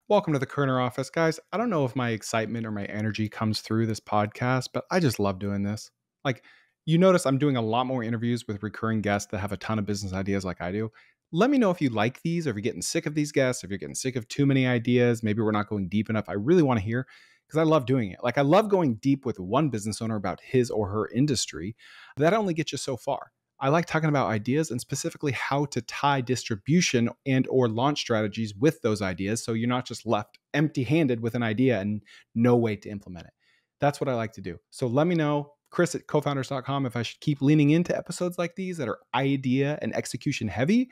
Welcome to the Koerner office, guys. I don't know if my excitement or my energy comes through this podcast, but I just love doing this. Like, you notice I'm doing a lot more interviews with recurring guests that have a ton of business ideas like I do. Let me know if you like these, or if you're getting sick of these guests, if you're getting sick of too many ideas. Maybe we're not going deep enough. I really want to hear because I love doing it. Like, I love going deep with one business owner about his or her industry. That only gets you so far. I like talking about ideas and specifically how to tie distribution and or launch strategies with those ideas so you're not just left empty-handed with an idea and no way to implement it. That's what I like to do. So let me know, Chris@cofounders.com, if I should keep leaning into episodes like these that are idea and execution heavy,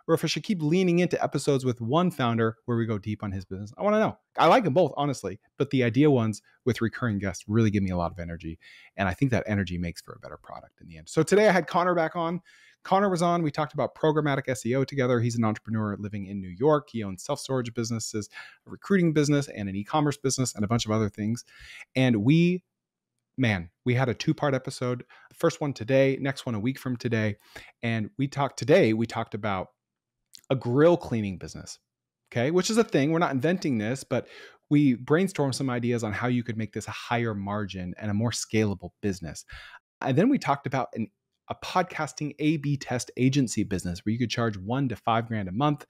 or if I should keep leaning into episodes with one founder where we go deep on his business. I want to know. I like them both, honestly, but the idea ones with recurring guests really give me a lot of energy. And I think that energy makes for a better product in the end. So today I had Koerner back on. Koerner was on. We talked about programmatic SEO together. He's an entrepreneur living in New York. He owns self-storage businesses, a recruiting business, and an e-commerce business, and a bunch of other things. And we had a two-part episode. The first one today, next one a week from today. And we talked about a grill cleaning business, okay, which is a thing. We're not inventing this, but we brainstormed some ideas on how you could make this a higher margin and a more scalable business. And then we talked about a podcasting A/B test agency business where you could charge $1,000 to $5,000 a month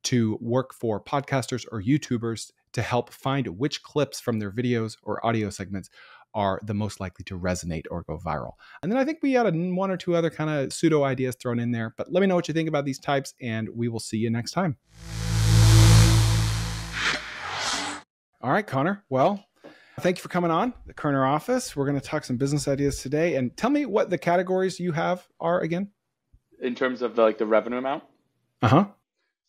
to work for podcasters or YouTubers to help find which clips from their videos or audio segments are the most likely to resonate or go viral. And then I think we had one or two other kind of pseudo ideas thrown in there. But let me know what you think about these types, and we will see you next time. All right, Koerner. Well, thank you for coming on the Koerner office. We're going to talk some business ideas today. And tell me what the categories you have are again. In terms of the revenue amount? Uh-huh.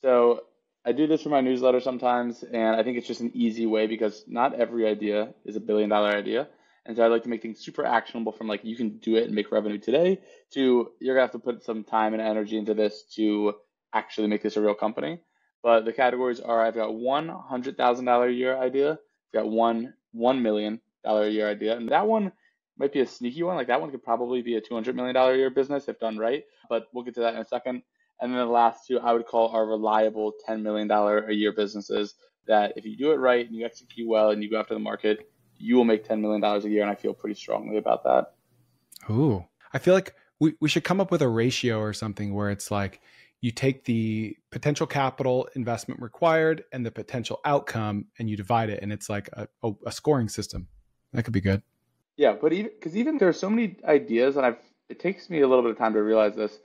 So I do this for my newsletter sometimes, and I think it's just an easy way because not every idea is a billion-dollar idea. And so I like to make things super actionable from like you can do it and make revenue today to you're gonna have to put some time and energy into this to actually make this a real company. But the categories are I've got $100,000 a year idea, I've got $1 million a year idea, and that one might be a sneaky one. Like that one could probably be a $200 million a year business if done right, but we'll get to that in a second. And then the last two I would call are reliable $10 million a year businesses that if you do it right and you execute well and you go after the market, you will make $10 million a year. And I feel pretty strongly about that. Ooh, I feel like we should come up with a ratio or something where it's like you take the potential capital investment required and the potential outcome and you divide it. And it's like a scoring system. That could be good. Yeah, but even there are so many ideas, and it takes me a little bit of time to realize this,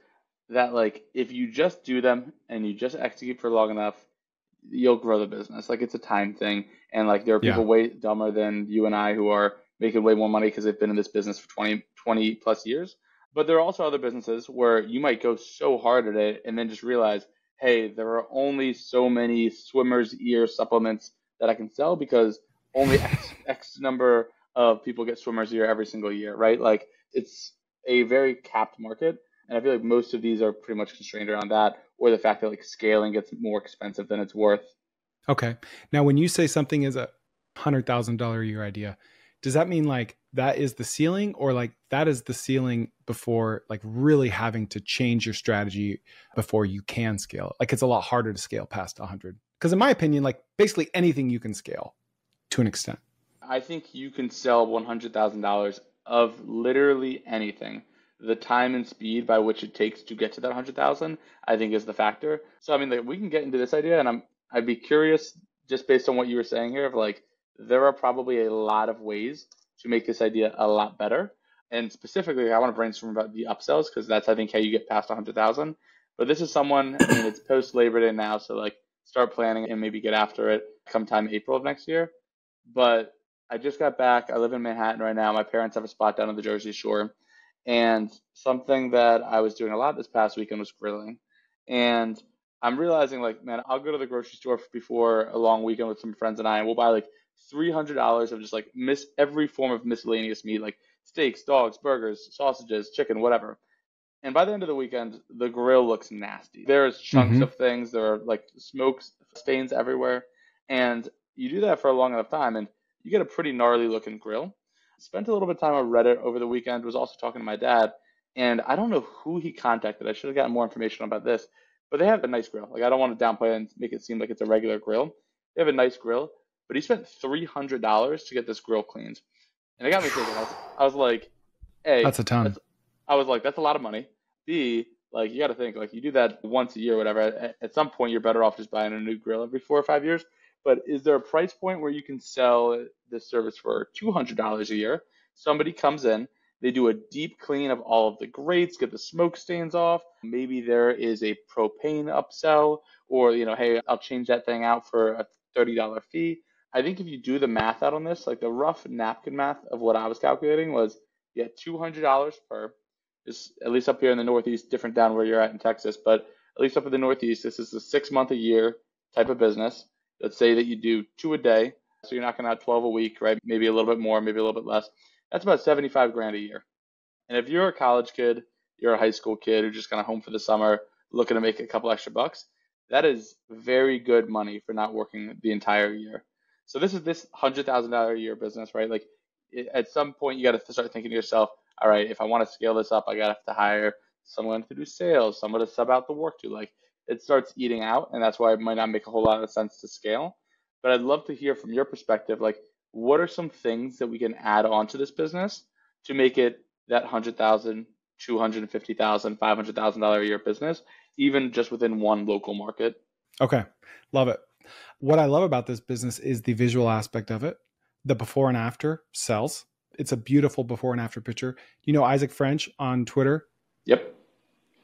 that like if you just do them and you just execute for long enough, you'll grow the business. Like it's a time thing. And like there are people way dumber than you and I who are making way more money because they've been in this business for 20 plus years. But there are also other businesses where you might go so hard at it and then just realize, hey, there are only so many swimmer's ear supplements that I can sell because only X number of people get swimmer's ear every single year, right? Like it's a very capped market. And I feel like most of these are pretty much constrained around that, or the fact that like scaling gets more expensive than it's worth. Okay. Now, when you say something is a $100,000 a year idea, does that mean like that is the ceiling, or like that is the ceiling before like really having to change your strategy before you can scale? Like it's a lot harder to scale past 100. Because in my opinion, like basically anything you can scale to an extent. I think you can sell $100,000 of literally anything. The time and speed by which it takes to get to that 100,000, I think is the factor. So I mean, like we can get into this idea, and I'd be curious just based on what you were saying here of like there are probably a lot of ways to make this idea a lot better. And specifically, I want to brainstorm about the upsells because that's I think how you get past 100,000. But this is someone, I mean, it's post Labor Day now, so like start planning and maybe get after it come time April of next year. But I just got back. I live in Manhattan right now. My parents have a spot down on the Jersey Shore. And something that I was doing a lot this past weekend was grilling. And I'm realizing like, man, I'll go to the grocery store before a long weekend with some friends and we'll buy like $300 of just like every form of miscellaneous meat, like steaks, dogs, burgers, sausages, chicken, whatever. And by the end of the weekend, the grill looks nasty. There's chunks of things. There are like smoke stains everywhere. And you do that for a long enough time and you get a pretty gnarly looking grill. Spent a little bit of time on Reddit over the weekend, was also talking to my dad, and I don't know who he contacted. I should have gotten more information about this, but they have a nice grill. Like I don't want to downplay it and make it seem like it's a regular grill. They have a nice grill, but he spent $300 to get this grill cleaned. And it got me thinking. I was like, A, That's a ton. that's I was like, that's a lot of money. B, like you got to think like you do that once a year, whatever. At some point, you're better off just buying a new grill every 4 or 5 years. But is there a price point where you can sell this service for $200 a year? Somebody comes in, they do a deep clean of all of the grates, get the smoke stains off. Maybe there is a propane upsell, or hey, I'll change that thing out for a $30 fee. I think if you do the math out on this, like the rough napkin math of what I was calculating was, yeah, $200 per, is at least up here in the Northeast, different down where you're at in Texas, but at least up in the Northeast, this is a 6 month a year type of business. Let's say that you do two a day, so you're knocking out 12 a week, right? Maybe a little bit more, maybe a little bit less. That's about 75 grand a year. And if you're a college kid, you're a high school kid who's just kind of home for the summer, looking to make a couple extra bucks, that is very good money for not working the entire year. So this is this $100,000 a year business, right? Like at some point, you got to start thinking to yourself, all right, if I want to scale this up, I got to have to hire someone to do sales, someone to sub out the work to. Like it starts eating out, and that's why it might not make a whole lot of sense to scale. But I'd love to hear from your perspective, like what are some things that we can add on to this business to make it that 100,000, 250,000, $500,000 a year business, even just within one local market? Okay. Love it. What I love about this business is the visual aspect of it. The before and after sells. It's a beautiful before and after picture. You know, Isaac French on Twitter, Yep.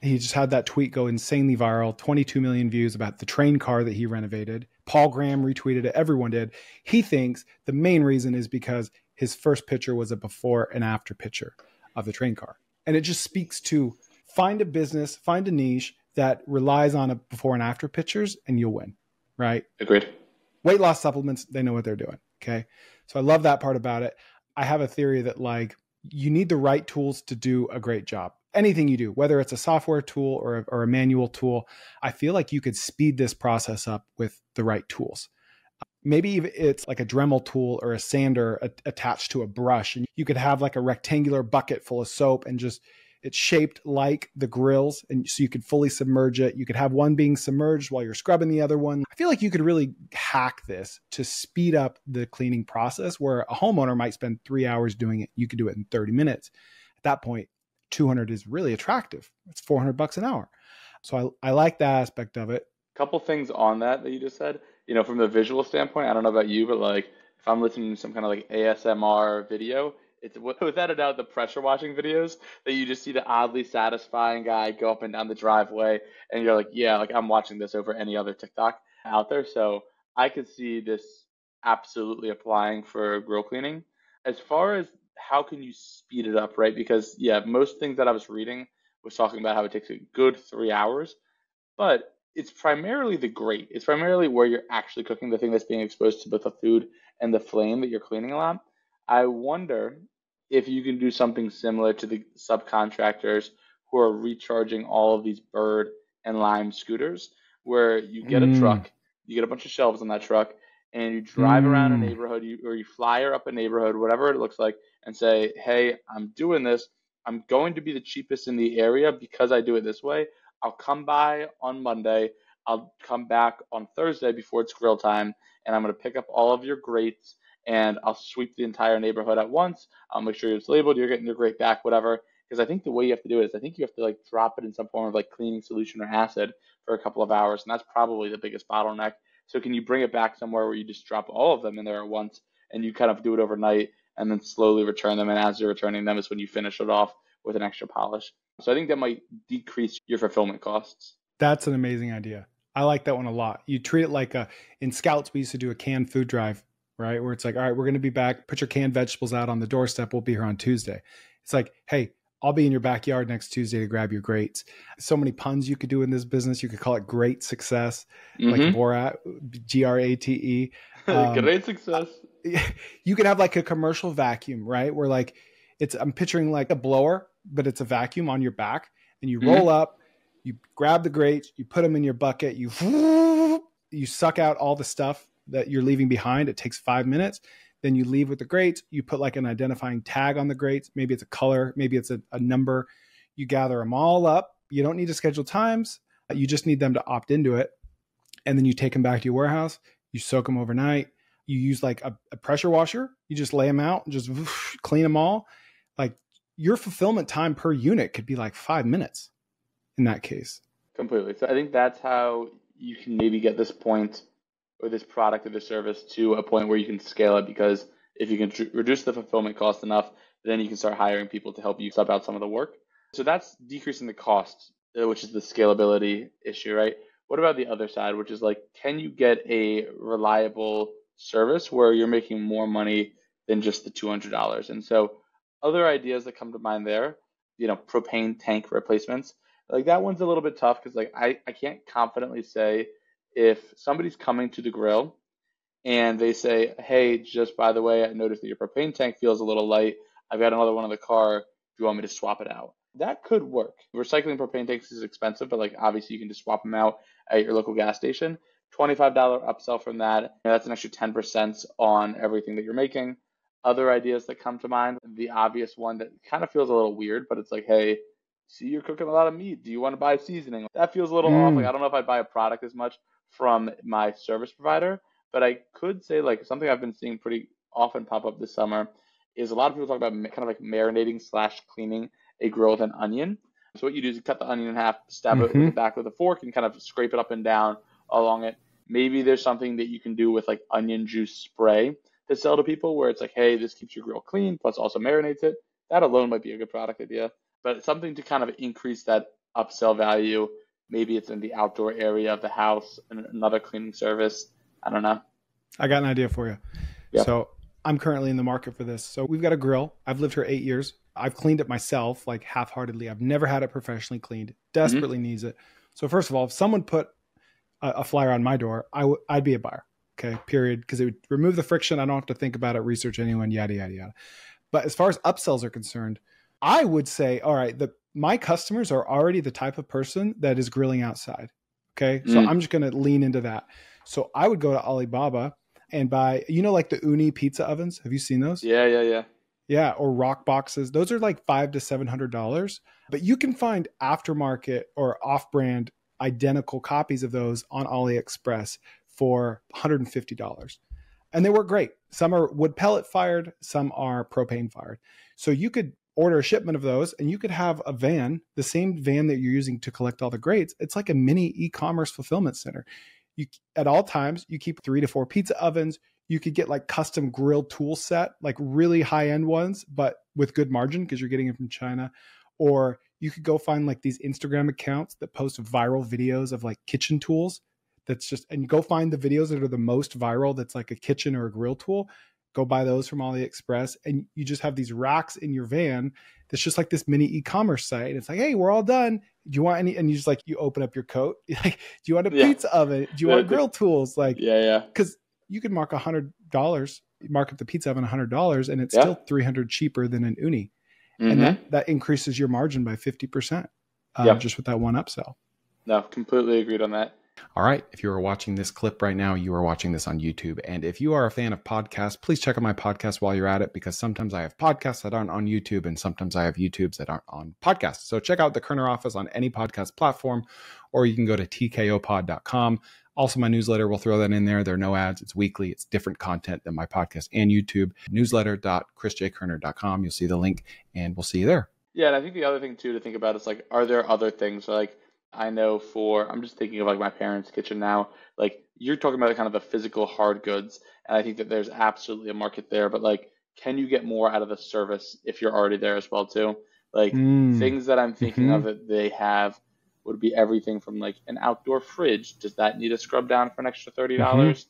he just had that tweet go insanely viral, 22 million views about the train car that he renovated. Paul Graham retweeted it. Everyone did. He thinks the main reason is because his first picture was a before and after picture of the train car. And it just speaks to find a business, find a niche that relies on a before and after pictures, and you'll win, right? Agreed. Weight loss supplements, they know what they're doing. Okay. So I love that part about it. I have a theory that like you need the right tools to do a great job. Anything you do, whether it's a software tool or a manual tool, I feel like you could speed this process up with the right tools. Maybe even it's like a Dremel tool or a sander attached to a brush, and you could have like a rectangular bucket full of soap and just it's shaped like the grills, and so you could fully submerge it. You could have one being submerged while you're scrubbing the other one. I feel like you could really hack this to speed up the cleaning process, where a homeowner might spend 3 hours doing it. You could do it in 30 minutes. At that point, 200 is really attractive. It's $400 an hour. So I like that aspect of it. Couple things on that you just said. From the visual standpoint, I don't know about you, but like if I'm listening to some kind of like ASMR video, it's without a doubt the pressure washing videos that you just see the oddly satisfying guy go up and down the driveway, and you're like, yeah, like I'm watching this over any other TikTok out there. So I could see this absolutely applying for grill cleaning. As far as how can you speed it up, right? Because yeah, most things that I was reading was talking about how it takes a good 3 hours, but it's primarily the grate. It's primarily where you're actually cooking, the thing that's being exposed to both the food and the flame that you're cleaning a lot. I wonder if you can do something similar to the subcontractors who are recharging all of these Bird and Lime scooters, where you get a Mm, truck, you get a bunch of shelves on that truck, and you drive around a mm, neighborhood, or you flyer up a neighborhood, whatever it looks like, and say, hey, I'm doing this. I'm going to be the cheapest in the area because I do it this way. I'll come by on Monday. I'll come back on Thursday before it's grill time, and I'm going to pick up all of your grates, and I'll sweep the entire neighborhood at once. I'll make sure it's labeled, you're getting your grate back, whatever. Because I think the way you have to do it is I think you have to like drop it in some form of like cleaning solution or acid for a couple of hours, and that's probably the biggest bottleneck. So can you bring it back somewhere where you just drop all of them in there at once, and you kind of do it overnight and then slowly return them, and as you're returning them is when you finish it off with an extra polish. So I think that might decrease your fulfillment costs. that's an amazing idea. I like that one a lot. You treat it like in Scouts, we used to do a canned food drive, right? Where it's like, all right, we're going to be back. Put your canned vegetables out on the doorstep. We'll be here on Tuesday. It's like, hey, I'll be in your backyard next Tuesday to grab your grates. So many puns you could do in this business. You could call it great success, like Mm-hmm. Borat, Grate. Great success. You could have like a commercial vacuum, right? Where like I'm picturing like a blower, but it's a vacuum on your back, and you roll Mm-hmm. up, you grab the grates, you put them in your bucket, you suck out all the stuff that you're leaving behind. It takes 5 minutes. Then you leave with the grates. You put like an identifying tag on the grates. Maybe it's a color, maybe it's a number. You gather them all up. You don't need to schedule times. You just need them to opt into it. And then you take them back to your warehouse. You soak them overnight. You use like a pressure washer. You just lay them out and just clean them all. Like your fulfillment time per unit could be like 5 minutes in that case. Completely. So I think that's how you can maybe get this point or this product or this service to a point where you can scale it, because if you can reduce the fulfillment cost enough, then you can start hiring people to help you sub out some of the work. So that's decreasing the cost, which is the scalability issue, right? What about the other side, which is like, can you get a reliable service where you're making more money than just the $200? And so other ideas that come to mind there, propane tank replacements, like that one's a little bit tough because like I can't confidently say if somebody's coming to the grill and they say, hey, just by the way, I noticed that your propane tank feels a little light. I've got another one in the car. Do you want me to swap it out? That could work. Recycling propane tanks is expensive, but like obviously you can just swap them out at your local gas station. $25 upsell from that. That's an extra 10% on everything that you're making. Other ideas that come to mind, the obvious one that kind of feels a little weird, but it's like, hey, see, you're cooking a lot of meat. Do you want to buy seasoning? That feels a little off. Like, I don't know if I'd buy a product as much from my service provider, but I could say like something I've been seeing pretty often pop up this summer is a lot of people talk about kind of like marinating / cleaning a grill with an onion. So what you do is you cut the onion in half, stab it with the back with a fork, and kind of scrape it up and down along it. Maybe there's something that you can do with like onion juice spray to sell to people where it's like, hey, this keeps your grill clean, plus also marinates it. That alone might be a good product idea. But something to kind of increase that upsell value. Maybe it's in the outdoor area of the house and another cleaning service. I don't know. I got an idea for you. Yep. So I'm currently in the market for this. So we've got a grill. I've lived here 8 years. I've cleaned it myself, like half-heartedly. I've never had it professionally cleaned. Desperately needs it. So first of all, if someone put a flyer on my door, I'd be a buyer. Okay, period. Because it would remove the friction. I don't have to think about it, research anyone, yada, yada, yada. But as far as upsells are concerned, I would say, all right, my customers are already the type of person that is grilling outside. Okay, so I'm just going to lean into that. So I would go to Alibaba and buy, like the Uni pizza ovens. Have you seen those? Yeah. Yeah, or rock boxes. Those are like $500 to $700, but you can find aftermarket or off-brand identical copies of those on AliExpress for $150. And they work great. Some are wood pellet fired, some are propane fired. So you could order a shipment of those and you could have a van, the same van that you're using to collect all the grates. It's like a mini e-commerce fulfillment center. At all times, you keep 3 to 4 pizza ovens. You could get like custom grill tool set, like really high-end ones, but with good margin because you're getting it from China. Or you could go find like these Instagram accounts that post viral videos of like kitchen tools. And you go find the videos that are the most viral. That's like a kitchen or a grill tool. Go buy those from AliExpress. And you just have these racks in your van. That's just like this mini e-commerce site. It's like, hey, we're all done. Do you want any? And you just like, you open up your coat. Like, do you want a pizza oven? Do you want grill tools? Like, yeah. Because you could mark $100, mark up the pizza oven $100, and it's still $300 cheaper than an Uni. And that increases your margin by 50% just with that one upsell. No, completely agreed on that. All right. If you are watching this clip right now, you are watching this on YouTube. And if you are a fan of podcasts, please check out my podcast while you're at it, because sometimes I have podcasts that aren't on YouTube and sometimes I have YouTubes that aren't on podcasts. So check out the Koerner Office on any podcast platform, or you can go to tkopod.com. Also, my newsletter, we'll throw that in there. There are no ads. It's weekly. It's different content than my podcast and YouTube. Newsletter.chrisjkoerner.com. You'll see the link and we'll see you there. Yeah, and I think the other thing too to think about is like, are there other things like, I know I'm just thinking of like my parents' kitchen now, like you're talking about kind of the physical hard goods. And I think that there's absolutely a market there, but like, can you get more out of the service if you're already there as well too? Like things that I'm thinking of that they have would be everything from like an outdoor fridge. Does that need a scrub down for an extra $30?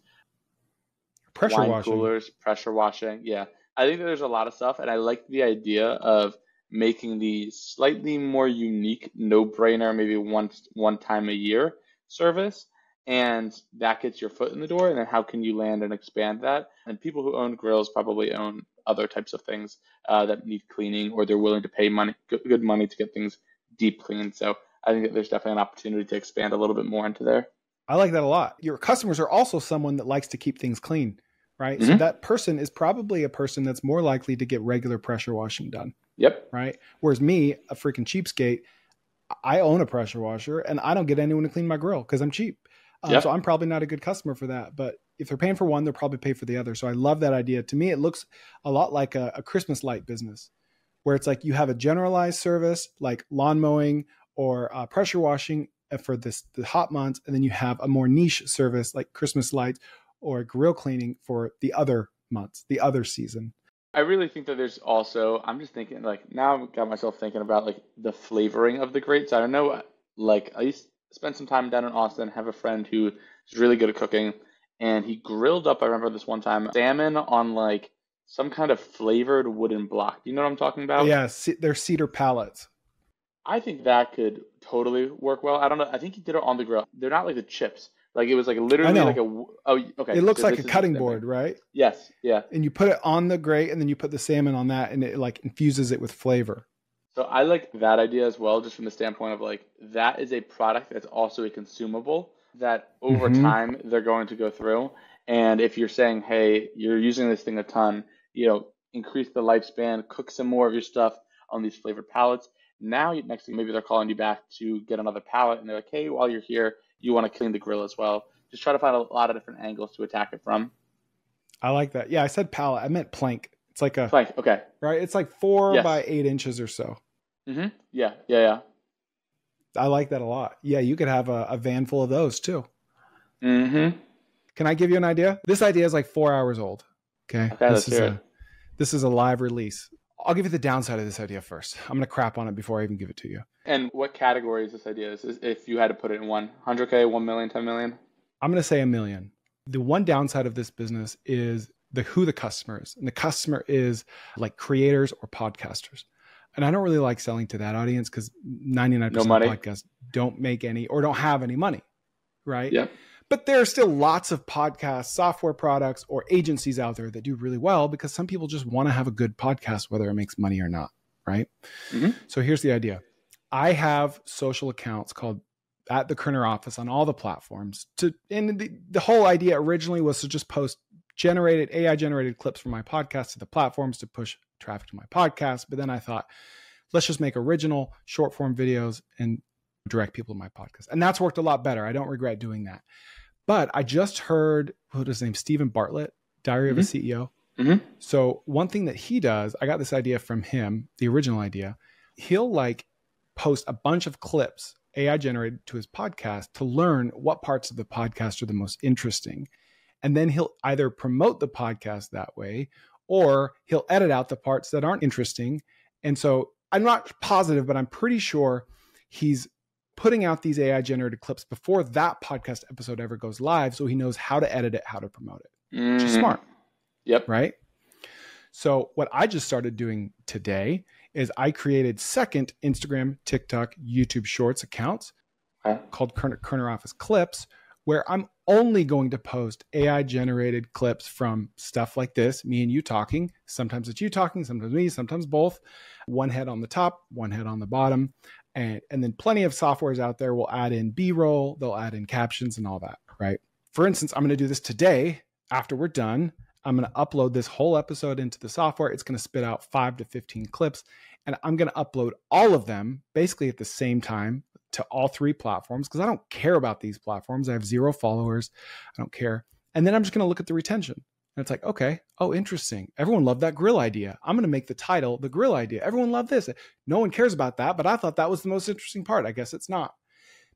Pressure Wine washing. coolers, pressure washing. Yeah. I think that there's a lot of stuff. And I like the idea of making the slightly more unique, no-brainer, maybe one time a year service. And that gets your foot in the door. And then how can you land and expand that? And people who own grills probably own other types of things that need cleaning, or they're willing to pay good money to get things deep cleaned. So I think that there's definitely an opportunity to expand a little bit more into there. I like that a lot. Your customers are also someone that likes to keep things clean, right? So that person is probably a person that's more likely to get regular pressure washing done. Yep. Right. Whereas me, a freaking cheapskate, I own a pressure washer and I don't get anyone to clean my grill because I'm cheap. So I'm probably not a good customer for that. But if they're paying for one, they'll probably pay for the other. So I love that idea. To me, it looks a lot like a Christmas light business, where it's like you have a generalized service like lawn mowing or pressure washing for the hot months, and then you have a more niche service like Christmas lights or grill cleaning for the other months, the other season. I really think that there's also, I'm just thinking like now I've got myself thinking about like the flavoring of the grapes. I don't know, like I used to spend some time down in Austin, have a friend who is really good at cooking, and he grilled up, I remember this one time, salmon on like some kind of flavored wooden block. Do you know what I'm talking about? Yeah, they're cedar pallets. I think that could totally work well. I don't know. I think he did it on the grill. They're not like the chips. Like it was like I literally like know. a, oh, okay. It looks So like a this is the cutting same thing. board, right? Yes. Yeah. And you put it on the grate, and then you put the salmon on that, and it like infuses it with flavor. So I like that idea as well, just from the standpoint of like that is a product that's also a consumable that over Mm-hmm. time they're going to go through. And if you're saying, hey, you're using this thing a ton, increase the lifespan, cook some more of your stuff on these flavored palettes. Now, next thing, maybe they're calling you back to get another palette, and they're like, hey, while you're here, you want to clean the grill as well. Just try to find a lot of different angles to attack it from. I like that. Yeah, I said pallet. I meant plank. It's like a Plank, okay. right. It's like 4 by 8 inches or so. Mm-hmm. Yeah, yeah, yeah. I like that a lot. Yeah, you could have a van full of those too. Mm-hmm. Can I give you an idea? This idea is like 4 hours old. Okay. Okay, let's hear it. This is a live release. I'll give you the downside of this idea first. I'm going to crap on it before I even give it to you. And what category is this idea? Is this, if you had to put it in one, 100K, 1 million, 10 million? I'm going to say $1 million. The one downside of this business is who the customer is. And the customer is like creators or podcasters. And I don't really like selling to that audience because 99% No of money. podcasts don't make any or don't have any money, right? Yeah. But there are still lots of podcast software products or agencies out there that do really well because some people just want to have a good podcast, whether it makes money or not, right? Mm-hmm. So here's the idea. I have social accounts called at the Koerner office on all the platforms. And the whole idea originally was to just post AI generated clips from my podcast to the platforms to push traffic to my podcast. But then I thought, let's just make original short form videos and direct people to my podcast. And that's worked a lot better. I don't regret doing that. But I just heard, what is his name? Stephen Bartlett, Diary of a CEO. Mm-hmm. So one thing that he does, I got this idea from him, the original idea. He'll like post a bunch of clips, AI generated, to his podcast to learn what parts of the podcast are the most interesting. And then he'll either promote the podcast that way, or he'll edit out the parts that aren't interesting. And so I'm not positive, but I'm pretty sure he's putting out these AI generated clips before that podcast episode ever goes live. So he knows how to edit it, how to promote it, which is smart. Yep. Right. So what I just started doing today is I created second Instagram, TikTok, YouTube Shorts accounts called Koerner Office Clips, where I'm only going to post AI generated clips from stuff like this, me and you talking. Sometimes it's you talking, sometimes me, sometimes both. One head on the top, one head on the bottom. And then plenty of softwares out there will add in B-roll, they'll add in captions and all that, right? For instance, I'm going to do this today. After we're done, I'm going to upload this whole episode into the software. It's going to spit out 5 to 15 clips, and I'm going to upload all of them basically at the same time to all 3 platforms because I don't care about these platforms. I have 0 followers. I don't care. And then I'm just going to look at the retention. And it's like, okay, oh, interesting. Everyone loved that grill idea. I'm going to make the title the grill idea. Everyone loved this. No one cares about that, but I thought that was the most interesting part. I guess it's not.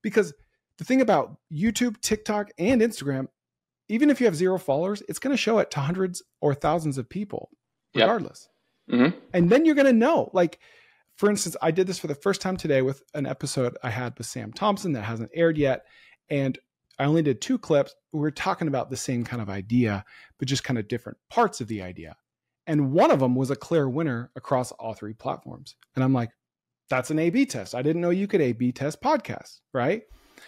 Because the thing about YouTube, TikTok, and Instagram, even if you have 0 followers, it's going to show it to hundreds or thousands of people regardless. Yep. Mm-hmm. And then you're going to know, like, for instance, I did this for the first time today with an episode I had with Sam Thompson that hasn't aired yet. And I only did 2 clips. We were talking about the same kind of idea, but just kind of different parts of the idea. And one of them was a clear winner across all 3 platforms. And I'm like, that's an A/B test. I didn't know you could A/B test podcasts, right?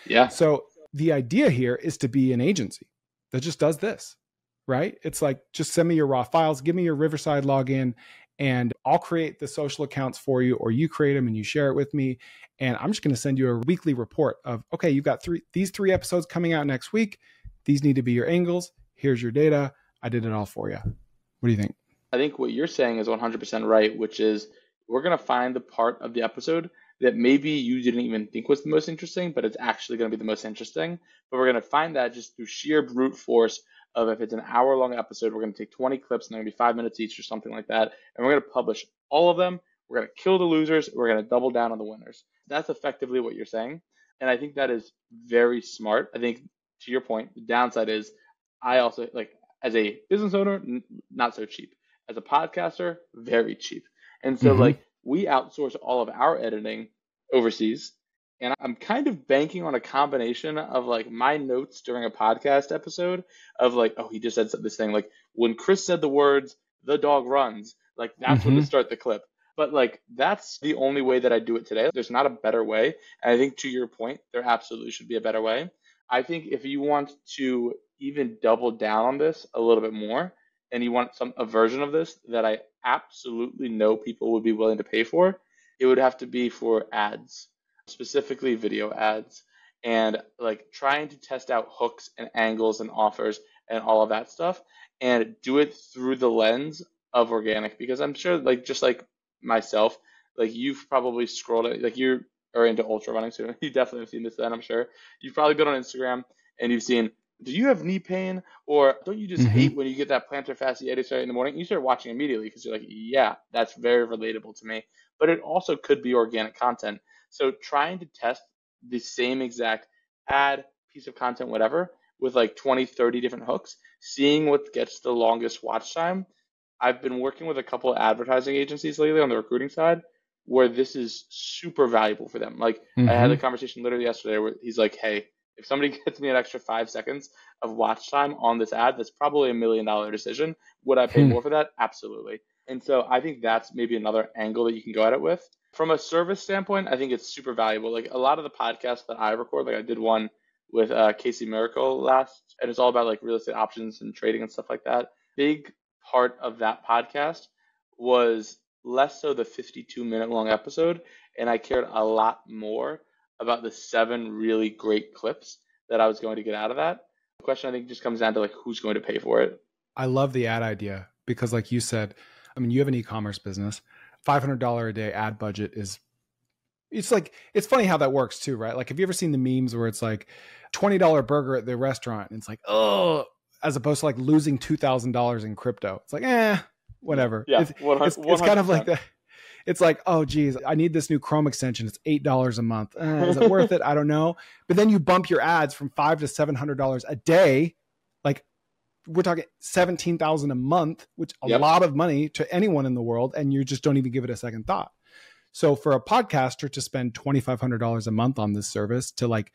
Yeah. So the idea here is to be an agency that just does this, right? It's like, just send me your raw files, give me your Riverside login, and I'll create the social accounts for you, or you create them and you share it with me. And I'm just going to send you a weekly report of, okay, you've got these 3 episodes coming out next week. These need to be your angles. Here's your data. I did it all for you. What do you think? I think what you're saying is 100% right, which is we're going to find the part of the episode that maybe you didn't even think was the most interesting, but it's actually going to be the most interesting. But we're going to find that just through sheer brute force of if it's an hour-long episode, we're going to take 20 clips and they're going to be 5 minutes each or something like that. And we're going to publish all of them. We're going to kill the losers. We're going to double down on the winners. That's effectively what you're saying. And I think that is very smart. I think to your point, the downside is I also like as a business owner, not so cheap. As a podcaster, very cheap. And so Mm-hmm. like we outsource all of our editing overseas. And I'm kind of banking on a combination of like my notes during a podcast episode of like, oh, he just said this thing like when Chris said the words, the dog runs, like that's when to Mm-hmm. start the clip. But like that's the only way that I do it today. There's not a better way. And I think to your point, there absolutely should be a better way. I think if you want to even double down on this a little bit more, and you want a version of this that I absolutely know people would be willing to pay for, it would have to be for ads, specifically video ads, and like trying to test out hooks and angles and offers and all of that stuff, and do it through the lens of organic. Because I'm sure, like just like myself, like you've probably scrolled it, like you are into ultra running, so you definitely have seen this. Then I'm sure you've probably been on Instagram and you've seen, do you have knee pain, or don't you just Mm-hmm. hate when you get that plantar fasciitis right in the morning? You start watching immediately because you're like, yeah, that's very relatable to me. But it also could be organic content. So trying to test the same exact ad, piece of content, whatever, with like 20, 30 different hooks, seeing what gets the longest watch time. I've been working with a couple of advertising agencies lately on the recruiting side where this is super valuable for them. Like I had a Mm-hmm. conversation literally yesterday where he's like, hey, if somebody gets me an extra 5 seconds of watch time on this ad, that's probably $1 million decision. Would I pay Hmm. more for that? Absolutely. And so I think that's maybe another angle that you can go at it with. From a service standpoint, I think it's super valuable. Like a lot of the podcasts that I record, like I did one with Casey Miracle last, and it's all about like real estate options and trading and stuff like that. Big part of that podcast was less so the 52-minute long episode, and I cared a lot more about the 7 really great clips that I was going to get out of that. The question I think just comes down to like who's going to pay for it. I love the ad idea because, like you said, I mean, you have an e-commerce business. $500 a day ad budget is, it's like, it's funny how that works too, right? Like, have you ever seen the memes where it's like $20 burger at the restaurant and it's like, oh, as opposed to like losing $2,000 in crypto? It's like, whatever. Yeah, It's kind of like 100%. that. It's like, oh, geez, I need this new Chrome extension. It's $8 a month. Is it worth it? I don't know. But then you bump your ads from $500 to $700 a day. Like, we're talking 17,000 a month, which a Yep. lot of money to anyone in the world, and you just don't even give it a second thought. So for a podcaster to spend $2,500 a month on this service to like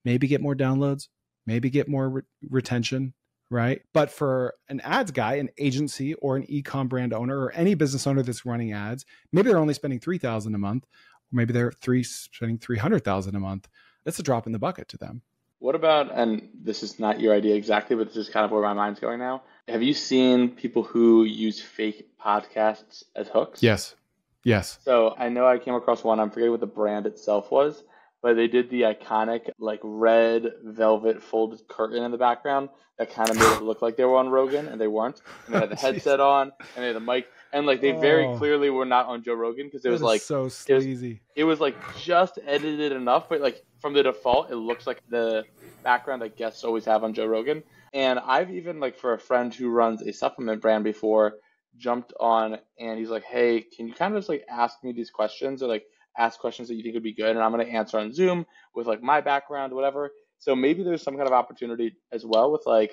maybe get more downloads, maybe get more retention, right? But for an ads guy, an agency or an e-com brand owner or any business owner that's running ads, maybe they're only spending $3,000 a month, or maybe they're spending $300,000 a month. That's a drop in the bucket to them. What about, and this is not your idea exactly, but this is kind of where my mind's going now. Have you seen people who use fake podcasts as hooks? Yes. Yes. So I know I came across one, I'm forgetting what the brand itself was, but they did the iconic like red velvet folded curtain in the background that kind of made it look like they were on Rogan and they weren't. And they had the Jeez. headset on and they had the mic and like they very Oh, clearly were not on Joe Rogan because it that was is like so it was sleazy. it was like just edited enough, but like from the default, it looks like the background that guests always have on Joe Rogan. And I've even like for a friend who runs a supplement brand before jumped on and he's like, hey, can you kind of just like ask me these questions or like ask questions that you think would be good and I'm going to answer on Zoom with like my background, whatever. So maybe there's some kind of opportunity as well with like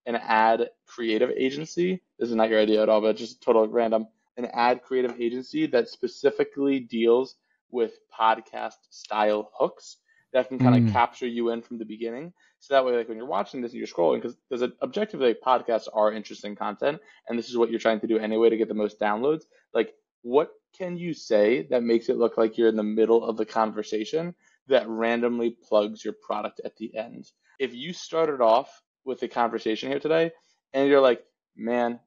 an ad creative agency. This is not your idea at all, but just total random. An ad creative agency that specifically deals with podcast style hooks that can kind of Mm. capture you in from the beginning. So that way, like when you're watching this and you're scrolling, because objectively, like, podcasts are interesting content, and this is what you're trying to do anyway to get the most downloads. Like, what can you say that makes it look like you're in the middle of the conversation that randomly plugs your product at the end? If you started off with the conversation here today and you're like, man,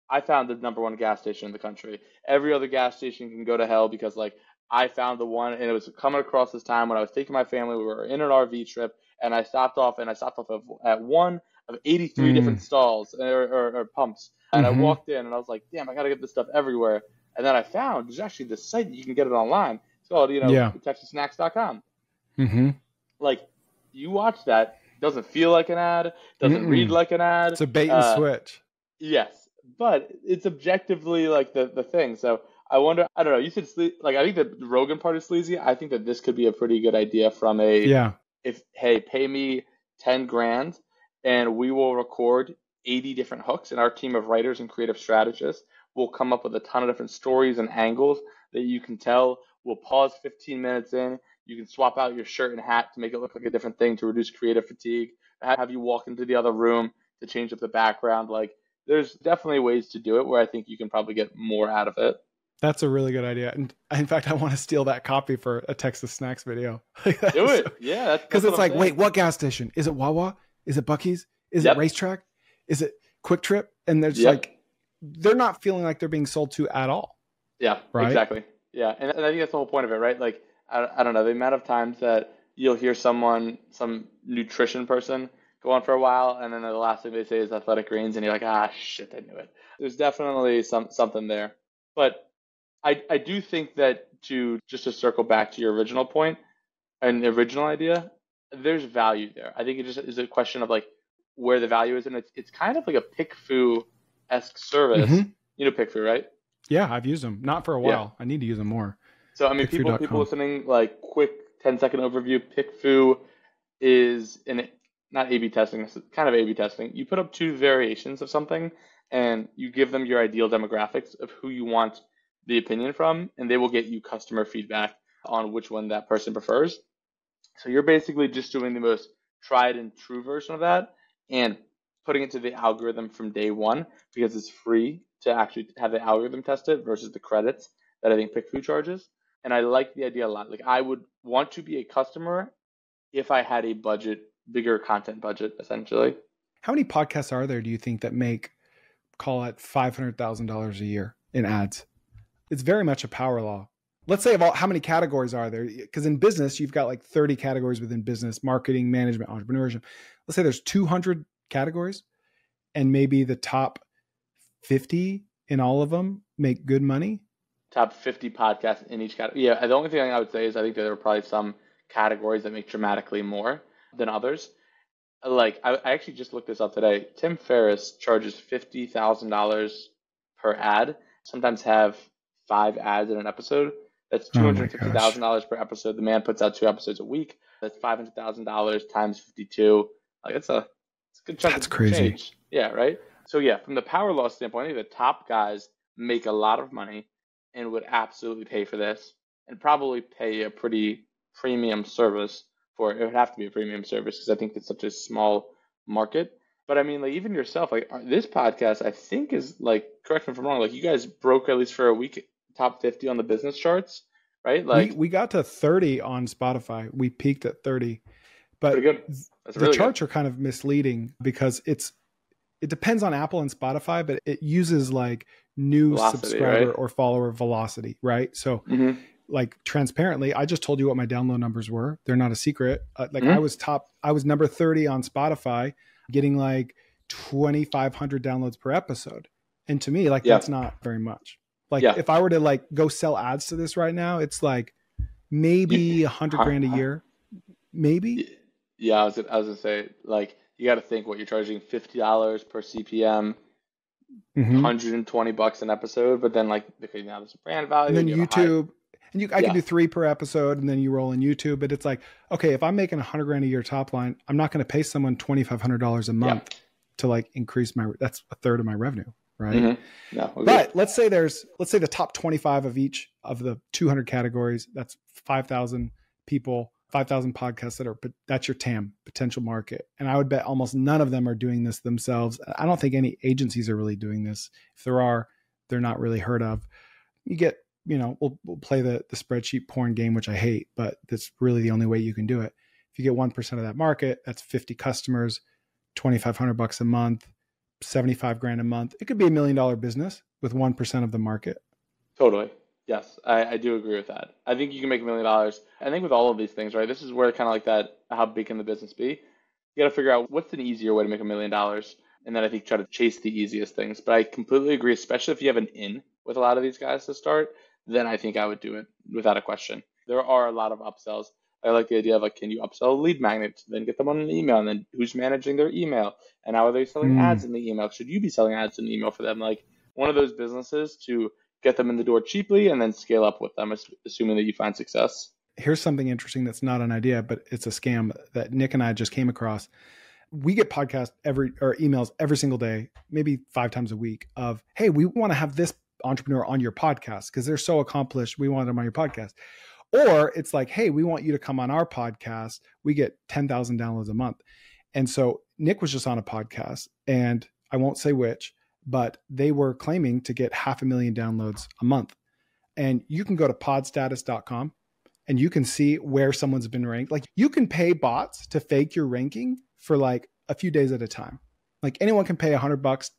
I found the number one gas station in the country. Every other gas station can go to hell because like I found the one and it was coming across this time when I was taking my family. We were in an RV trip and I stopped off at one of 83 Mm. different stalls or pumps. And I Mm-hmm. walked in and I was like, damn, I got to get this stuff everywhere. And then I found there's actually this site that you can get it online. It's called, Yeah. TexasSnacks.com. Mm-hmm. Like you watch that, doesn't feel like an ad, doesn't read Mm-mm. like an ad. It's a bait and switch. Yes, but it's objectively like the thing. So I wonder, I don't know, you said like I think the Rogan part is sleazy. I think that this could be a pretty good idea from a, Yeah. if, hey, pay me 10 grand and we will record 80 different hooks, and our team of writers and creative strategists will come up with a ton of different stories and angles that you can tell. We'll pause 15 minutes in. You can swap out your shirt and hat to make it look like a different thing to reduce creative fatigue. Have you walk into the other room to change up the background. Like, there's definitely ways to do it where I think you can probably get more out of it. That's a really good idea. And in fact, I want to steal that copy for a Texas Snacks video. Do So, it. Yeah, because that's what it's I'm like, saying. wait, what gas station? Is it Wawa? Is it Bucky's? Is it Yep. Racetrack? Is it Quick Trip? And there's Yep. like, they're not feeling like they're being sold to at all. Yeah, Right? exactly. Yeah, and I think that's the whole point of it, right? Like, I don't know, the amount of times that you'll hear someone, some nutrition person, go on for a while, and then the last thing they say is athletic greens, and you're like, ah, shit, I knew it. There's definitely something there, but I do think that to circle back to your original point and the original idea, there's value there. I think it just is a question of like where the value is, and it's kind of like a PickFu-esque service. Mm-hmm. You know PickFu, right? Yeah, I've used them. Not for a Yeah. while. I need to use them more. So I mean, people Pickfood.com. listening, like quick 10-second overview. PickFu is in not A/B testing. It's kind of A/B testing. You put up two variations of something, and you give them your ideal demographics of who you want the opinion from, and they will get you customer feedback on which one that person prefers. So you're basically just doing the most tried and true version of that and putting it to the algorithm from day one because it's free to actually have the algorithm tested versus the credits that I think PickFu charges. And I like the idea a lot. Like, I would want to be a customer if I had a budget, bigger content budget, essentially. How many podcasts are there, do you think, that make, call it $500,000 a year in ads? It's very much a power law. Let's say how many categories are there? Because in business, you've got like 30 categories within business, marketing, management, entrepreneurship. Let's say there's 200 categories, and maybe the top 50 in all of them make good money. Top 50 podcasts in each category. Yeah, the only thing I would say is I think that there are probably some categories that make dramatically more than others. Like, I actually just looked this up today. Tim Ferriss charges $50,000 per ad. Sometimes have 5 ads in an episode. That's Oh my gosh. $250,000 per episode. The man puts out 2 episodes a week. That's $500,000 times 52. Like, it's a good chunk That's of crazy. change. Yeah, right. So yeah, from the power law standpoint, I think the top guys make a lot of money and would absolutely pay for this, and probably pay a pretty premium service for it. It would have to be a premium service because I think it's such a small market. But I mean, like, even yourself, like, this podcast, I think is like, correct me if I'm wrong, like, you guys broke at least for a week top 50 on the business charts, right? Like, We got to 30 on Spotify. We peaked at 30, pretty but good. That's the really good. charts are kind of misleading because it depends on Apple and Spotify, but it uses like new Velocity, subscriber right? or follower velocity, right? So Mm-hmm. like transparently, I just told you what my download numbers were. They're not a secret. Like Mm-hmm. I was number 30 on Spotify, getting like 2,500 downloads per episode. And to me, like, Yeah. that's not very much. Like, Yeah. if I were to like go sell ads to this right now, it's like maybe 100 grand a year, maybe. Yeah, I was gonna say, like, you got to think what you're charging, $50 per CPM, Mm-hmm. $120 an episode, but then, like, okay, now there's a brand And value then and you have a high. YouTube, and I can Yeah. do 3 per episode, and then you roll in YouTube. But it's like, okay, if I'm making 100 grand a year top line, I'm not going to pay someone $2,500 a Yeah. month to like increase that's a third of my revenue, right? Mm-hmm. No, agree. But let's say the top 25 of each of the 200 categories. That's 5,000 people, 5,000 podcasts that's your TAM, potential market. And I would bet almost none of them are doing this themselves. I don't think any agencies are really doing this. If there are, they're not really heard of. You get, we'll play the spreadsheet porn game, which I hate, but that's really the only way you can do it. If you get 1% of that market, that's 50 customers, $2,500 a month, 75 grand a month. It could be $1 million business with 1% of the market. Totally. Yes, I do agree with that. I think you can make $1 million. I think with all of these things, right? This is where kind of like that, how big can the business be? You got to figure out what's an easier way to make $1 million. And then I think try to chase the easiest things. But I completely agree, especially if you have an in with a lot of these guys to start, then I think I would do it without a question. There are a lot of upsells. I like the idea of like, can you upsell a lead magnet to then get them on an email, and then who's managing their email, and how are they selling ads Mm. in the email? Should you be selling ads in the email for them? Like one of those businesses to get them in the door cheaply and then scale up with them, assuming that you find success. Here's something interesting that's not an idea, but it's a scam that Nick and I just came across. We get podcasts or emails every single day, maybe 5 times a week of, hey, we want to have this entrepreneur on your podcast because they're so accomplished. We want them on your podcast. Or it's like, hey, we want you to come on our podcast. We get 10,000 downloads a month. And so Nick was just on a podcast, and I won't say which, but they were claiming to get 500,000 downloads a month. And you can go to podstatus.com and you can see where someone's been ranked. Like you can pay bots to fake your ranking for like a few days at a time. Like anyone can pay $100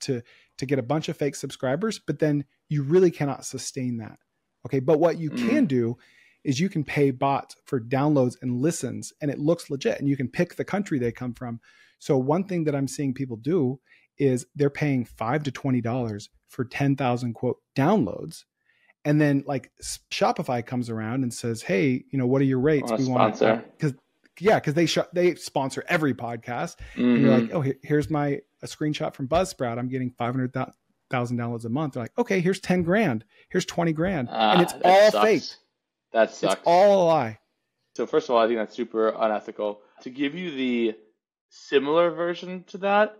to get a bunch of fake subscribers, but then you really cannot sustain that. Okay. But what you can do is you can pay bots for downloads and listens, and it looks legit, and you can pick the country they come from. So one thing that I'm seeing people do is they're paying $5 to $20 for 10,000 quote downloads. And then like Shopify comes around and says, hey, what are your rates? We want to sponsor. Because they sponsor every podcast. And you're like, oh, here's a screenshot from Buzzsprout. I'm getting 500,000 downloads a month. They're like, okay, here's 10 grand. Here's 20 grand. And it's all fake. That sucks. It's all a lie. So first of all, I think that's super unethical. To give you the similar version to that,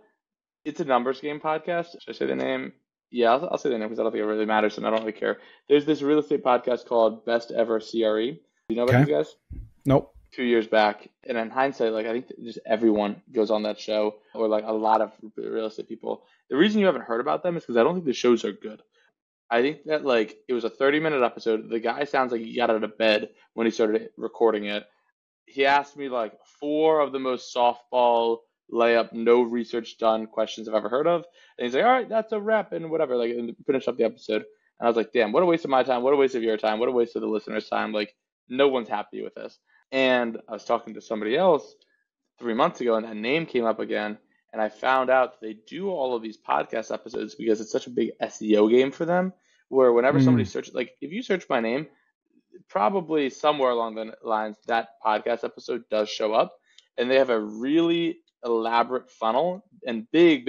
it's a numbers game podcast. Should I say the name? Yeah, I'll say the name because I don't think it really matters and I don't really care. There's this real estate podcast called Best Ever CRE. Do you know about these guys? Nope. 2 years back. And in hindsight, like I think just everyone goes on that show, or like a lot of real estate people. The reason you haven't heard about them is because I don't think the shows are good. I think that like it was a 30-minute episode. The guy sounds like he got out of bed when he started recording it. He asked me like 4 of the most softball layup, no research done questions I've ever heard of. And he's like, all right, that's a wrap and whatever, like, and finish up the episode. And I was like, damn, what a waste of my time. What a waste of your time. What a waste of the listener's time. Like no one's happy with this. And I was talking to somebody else 3 months ago, and that name came up again. And I found out that they do all of these podcast episodes because it's such a big SEO game for them, where whenever somebody searches, like if you search my name, probably somewhere along the lines, that podcast episode does show up. And they have a really elaborate funnel and big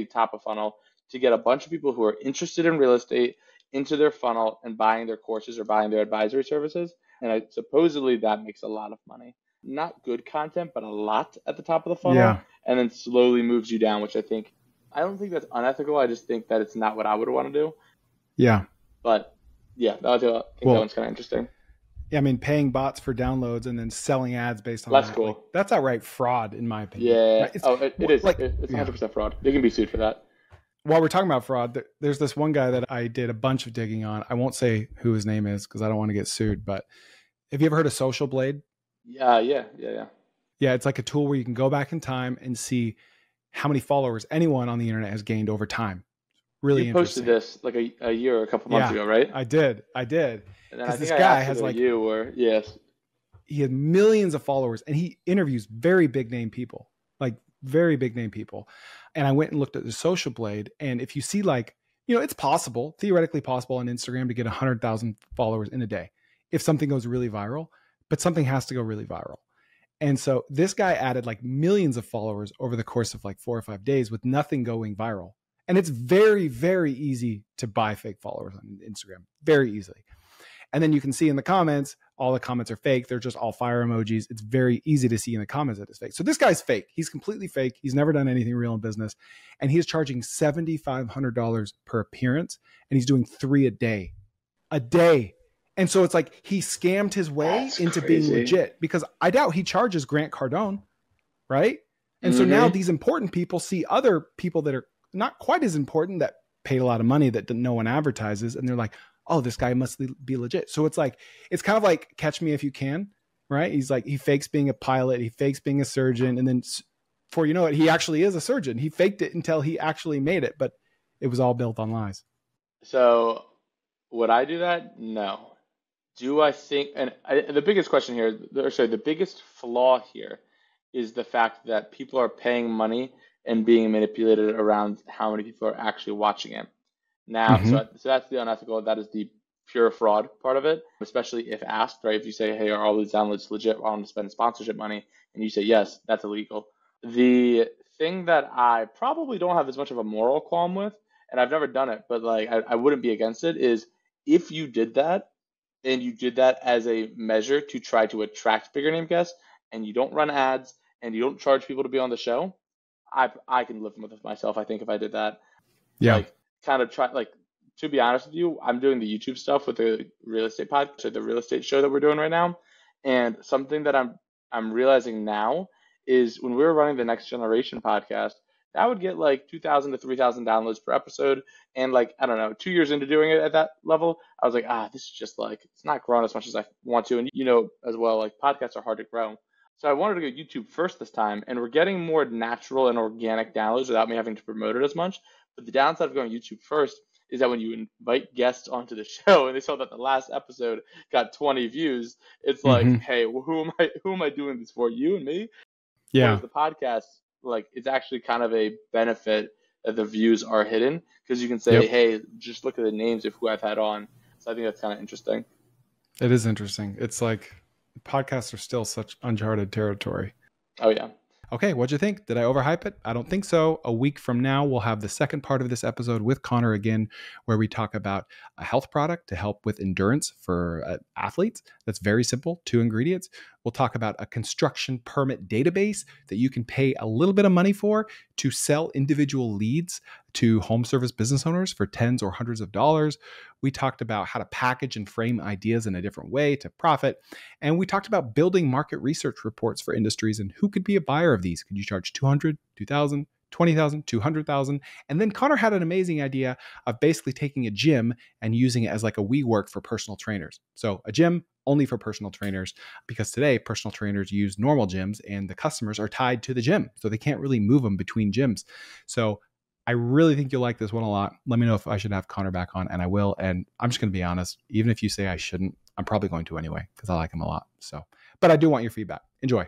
top of funnel to get a bunch of people who are interested in real estate into their funnel and buying their courses or buying their advisory services. And supposedly that makes a lot of money. Not good content, but a lot at the top of the funnel. Yeah. And then slowly moves you down, which I don't think that's unethical. I just think that it's not what I would want to do. Yeah. But yeah, I think that one's kind of interesting. Yeah, I mean, paying bots for downloads and then selling ads based on that's that. Cool. Like, that's outright fraud, in my opinion. Yeah. Right? It is. Like, it's 100% fraud. They can be sued for that. While we're talking about fraud, there's this one guy that I did a bunch of digging on. I won't say who his name is because I don't want to get sued. But have you ever heard of Social Blade? Yeah. Yeah, it's like a tool where you can go back in time and see how many followers anyone on the internet has gained over time. Really interesting. You posted this like a year or a couple months ago, right? I did. And then I think this guy has like you or yes. He had millions of followers and he interviews very big name people, like very big name people. And I went and looked at the Social Blade. And if you see like, it's possible, theoretically possible on Instagram to get 100,000 followers in a day if something goes really viral, but something has to go really viral. And so this guy added like millions of followers over the course of like 4 or 5 days with nothing going viral. And it's very, very easy to buy fake followers on Instagram, very easily. And then you can see in the comments, all the comments are fake. They're just all fire emojis. It's very easy to see in the comments that it's fake. So this guy's fake. He's completely fake. He's never done anything real in business. And he's charging $7,500 per appearance. And he's doing 3 a day. And so it's like he scammed his way into being legit, because I doubt he charges Grant Cardone, right? And so now these important people see other people that are not quite as important that paid a lot of money that no one advertises. And they're like, oh, this guy must be legit. So it's like, it's kind of like Catch Me If You Can, right? He's like, he fakes being a pilot. He fakes being a surgeon. And then before you know it, he actually is a surgeon. He faked it until he actually made it, but it was all built on lies. So would I do that? No. Do I think, the biggest question here, the biggest flaw here is the fact that people are paying money and being manipulated around how many people are actually watching it. Now, so that's the unethical. That is the pure fraud part of it, especially if asked, right? If you say, hey, are all these downloads legit? I want to spend sponsorship money. And you say, yes, that's illegal. The thing that I probably don't have as much of a moral qualm with, and I've never done it, but like I wouldn't be against it, is if you did that and you did that as a measure to try to attract bigger name guests and you don't run ads and you don't charge people to be on the show, I can live with myself, I think, if I did that. Yeah. Like kind of try like to be honest with you, I'm doing the YouTube stuff with the real estate podcast or the real estate show that we're doing right now. And something that I'm realizing now is when we were running the Next Generation podcast, that would get like 2,000 to 3,000 downloads per episode. And like, I don't know, 2 years into doing it at that level, I was like, this is just like, it's not growing as much as I want to. And you know, as well, like podcasts are hard to grow. So I wanted to go YouTube first this time, and we're getting more natural and organic downloads without me having to promote it as much. But the downside of going YouTube first is that when you invite guests onto the show and they saw that the last episode got 20 views, it's like, Hmm. hey, well, who am I doing this for? You and me? Yeah. Whereas the podcast, like, it's actually kind of a benefit that the views are hidden because you can say, Yep. hey, just look at the names of who I've had on. So I think that's kind of interesting. It is interesting. It's like podcasts are still such uncharted territory. Oh yeah. Okay, what'd you think? Did I overhype it? I don't think so. A week from now, we'll have the second part of this episode with Koerner again, where we talk about a health product to help with endurance for athletes. That's very simple, 2 ingredients. We'll talk about a construction permit database that you can pay a little bit of money for to sell individual leads to home service business owners for tens or hundreds of dollars. We talked about how to package and frame ideas in a different way to profit. And we talked about building market research reports for industries and who could be a buyer of these. Could you charge 200, 2,000, 20,000, 200,000? And then Koerner had an amazing idea of basically taking a gym and using it as like a WeWork for personal trainers. So a gym only for personal trainers, because today personal trainers use normal gyms and the customers are tied to the gym. So they can't really move them between gyms. So I really think you'll like this one a lot. Let me know if I should have Koerner back on, and I will. And I'm just going to be honest, even if you say I shouldn't, I'm probably going to anyway because I like him a lot. So, but I do want your feedback. Enjoy.